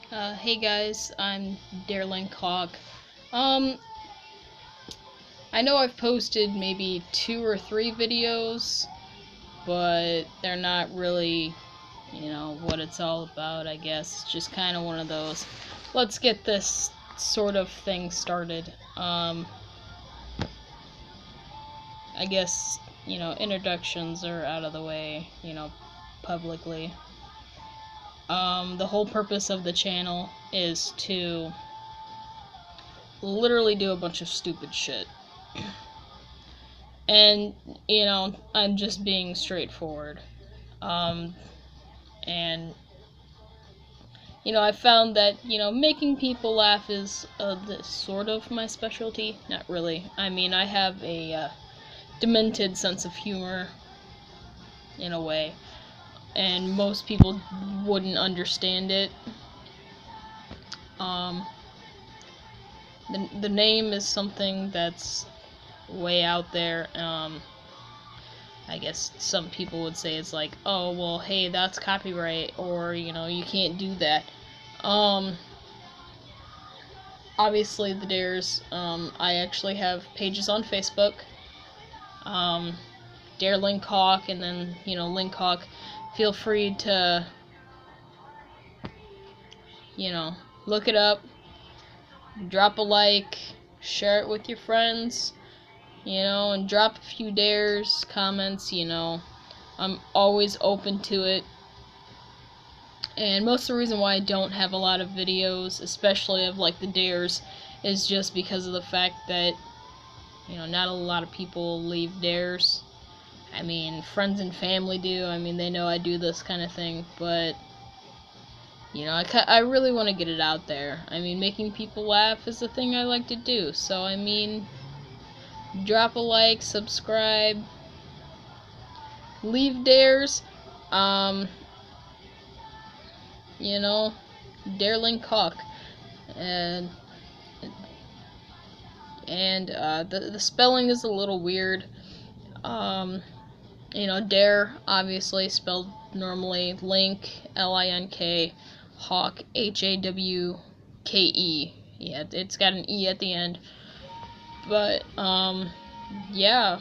Hey guys, I'm Darling Cock. Um, I know I've posted maybe 2 or 3 videos, but they're not really, what it's all about, I guess. It's just kind of one of those, let's get this sort of thing started. I guess, introductions are out of the way, publicly. The whole purpose of the channel is to literally do a bunch of stupid shit. And, I'm just being straightforward. Um, and, I found that, making people laugh is sort of my specialty. Not really. I mean, I have a demented sense of humor, in a way. And most people wouldn't understand it. The name is something that's way out there. I guess some people would say it's like, oh, well, hey, that's copyright, or, you can't do that. Obviously, the Dares, I actually have pages on Facebook. Dare Linkhawk, and then, Linkhawk. Feel free to, look it up, drop a like, share it with your friends, and drop a few dares, comments, I'm always open to it. And most of the reason why I don't have a lot of videos, especially of like the dares, is just because of the fact that, not a lot of people leave dares. I mean, friends and family do. I mean, they know I do this kind of thing, but, I really want to get it out there. I mean, making people laugh is the thing I like to do. So, I mean, drop a like, subscribe, leave dares, Darling Cock, and the spelling is a little weird. Dare, obviously spelled normally, Link, Link, Hawk, Hawke. Yeah, it's got an E at the end. But yeah.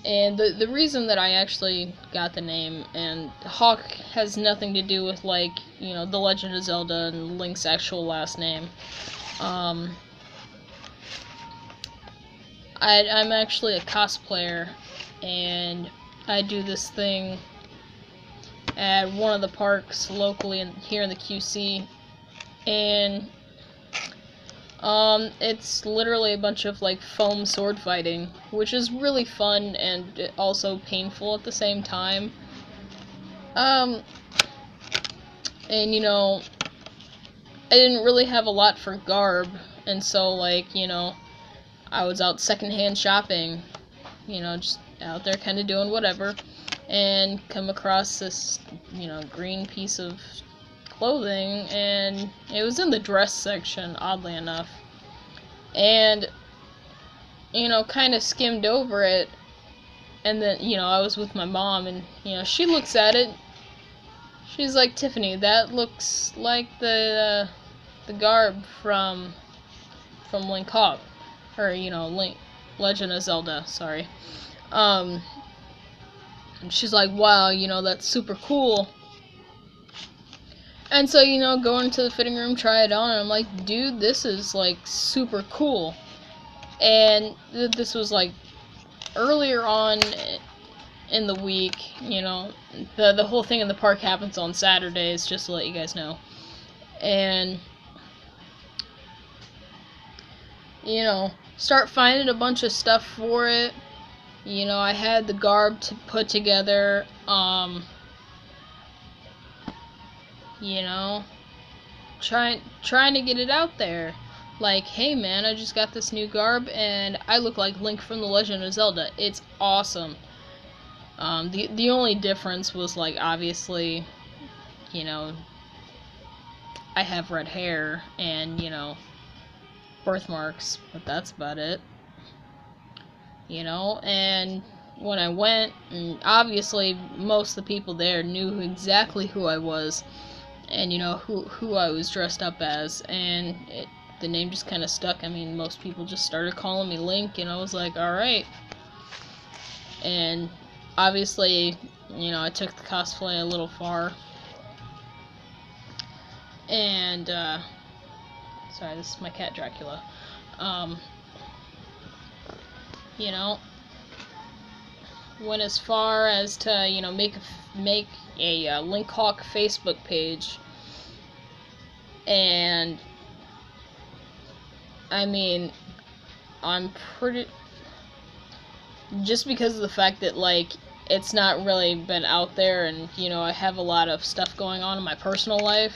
And the reason that I actually got the name, and Hawk has nothing to do with, like, The Legend of Zelda and Link's actual last name. I'm actually a cosplayer, and I do this thing at one of the parks locally here in the QC, and it's literally a bunch of, like, foam sword fighting, which is really fun and also painful at the same time. And, I didn't really have a lot for garb, and so, like, I was out secondhand shopping, just out there kind of doing whatever, and come across this, green piece of clothing, and it was in the dress section, oddly enough, and, kind of skimmed over it, and then, I was with my mom, and, she looks at it, she's like, Tiffany, that looks like the garb from Link Hawk, or, Link, Legend of Zelda, sorry. And she's like, wow, that's super cool. And so, go into the fitting room, try it on, and I'm like, dude, this is, like, super cool. And this was, like, earlier on in the week, the whole thing in the park happens on Saturdays, just to let you guys know. And, start finding a bunch of stuff for it. I had the garb to put together, trying to get it out there. Like, hey man, I just got this new garb, and I look like Link from The Legend of Zelda. It's awesome. The only difference was, like, obviously, I have red hair, and, birthmarks, but that's about it. And when I went, and obviously most of the people there knew exactly who I was, and you know who I was dressed up as, and the name just kind of stuck. I mean, most people just started calling me Link, and I was like, all right. And obviously, you know, I took the cosplay a little far. And sorry, this is my cat Dracula. You know, went as far as to, you know, make a Link Hawk Facebook page. And I mean, I'm pretty, just because of the fact that, like, it's not really been out there, and you know, I have a lot of stuff going on in my personal life.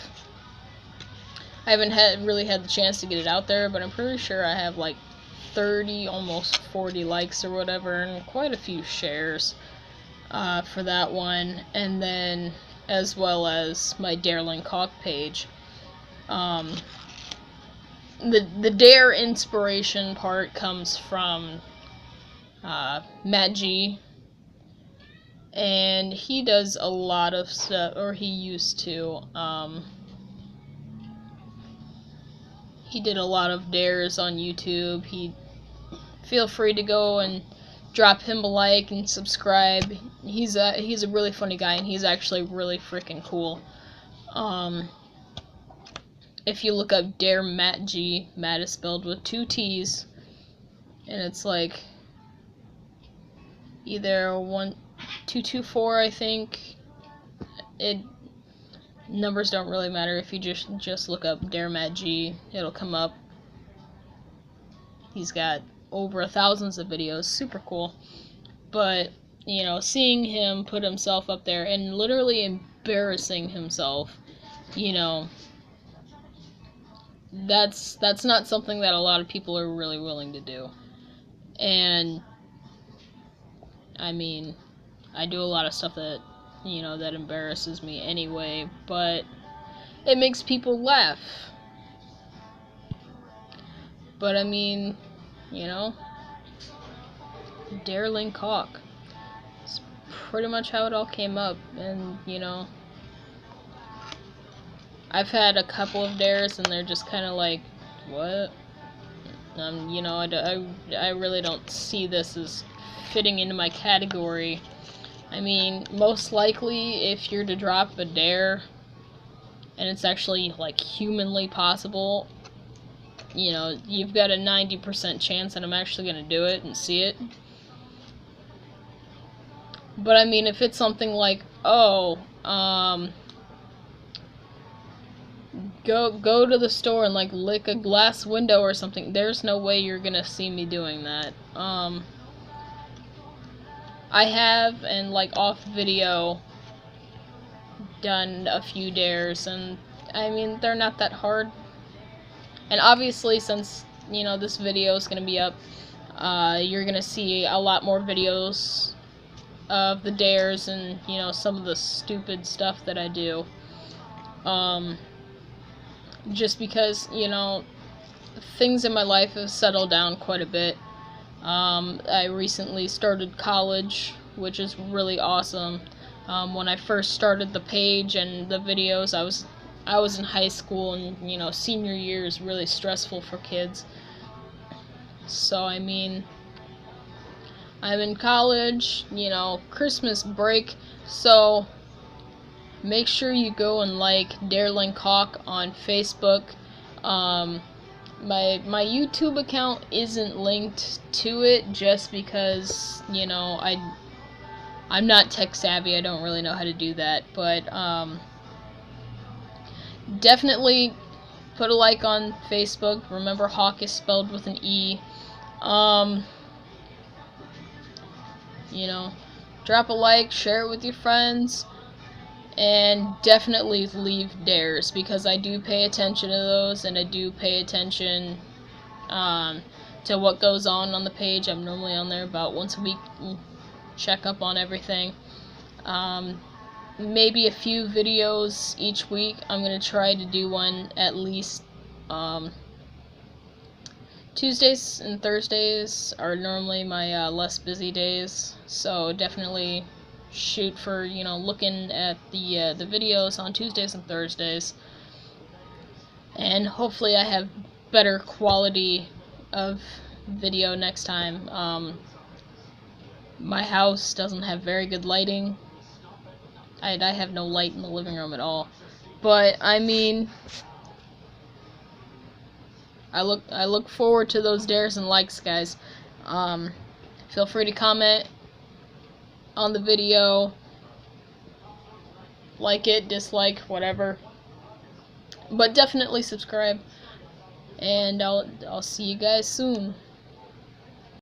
I haven't really had the chance to get it out there, but I'm pretty sure I have like 30, almost 40 likes or whatever, and quite a few shares for that one. And then, as well as my Dare Link Hawk page. The Dare inspiration part comes from Matt G, and he does a lot of stuff, or he used to. He did a lot of dares on YouTube. Feel free to go and drop him a like and subscribe. He's a really funny guy, and he's actually really freaking cool. If you look up Dare Matt G, Matt is spelled with 2 T's, and it's like either 1224, I think. Numbers don't really matter. If you just look up Dare Matt G, it'll come up. He's got over thousands of videos, super cool. But you know, seeing him put himself up there and literally embarrassing himself, you know, that's not something that a lot of people are really willing to do. And I mean, I do a lot of stuff that, you know, that embarrasses me anyway, but it makes people laugh. But I mean, you know, Dare Link Hawk. It's pretty much how it all came up. And you know, I've had a couple of dares, and they're just kind of like, what? You know, I really don't see this as fitting into my category. I mean, most likely, if you're to drop a dare, and it's actually, like, humanly possible, you know, you've got a 90% chance that I'm actually going to do it and see it. But, I mean, if it's something like, oh, go to the store and, like, lick a glass window or something, there's no way you're going to see me doing that. I have, and like off video, done a few dares, and I mean, they're not that hard. And obviously, since, you know, this video is going to be up, you're going to see a lot more videos of the dares and, you know, some of the stupid stuff that I do. Just because, you know, things in my life have settled down quite a bit. I recently started college, which is really awesome. When I first started the page and the videos, I was in high school, and you know, senior year is really stressful for kids. So I mean, I'm in college, you know, Christmas break, so make sure you go and like Dare Link Hawk on Facebook. My YouTube account isn't linked to it just because, you know, I'm not tech savvy. I don't really know how to do that, but definitely put a like on Facebook. Remember, Hawk is spelled with an E. You know, drop a like, share it with your friends, and definitely leave dares, because I do pay attention to those, and I do pay attention to what goes on the page. I'm normally on there about once a week, check up on everything. Maybe a few videos each week. I'm going to try to do one at least. Tuesdays and Thursdays are normally my less busy days, so definitely shoot for, you know, looking at the videos on Tuesdays and Thursdays, and hopefully I have better quality of video next time. My house doesn't have very good lighting. I have no light in the living room at all, but I mean, I look forward to those dares and likes, guys. Feel free to comment on the video, like it, dislike, whatever, but definitely subscribe, and I'll see you guys soon.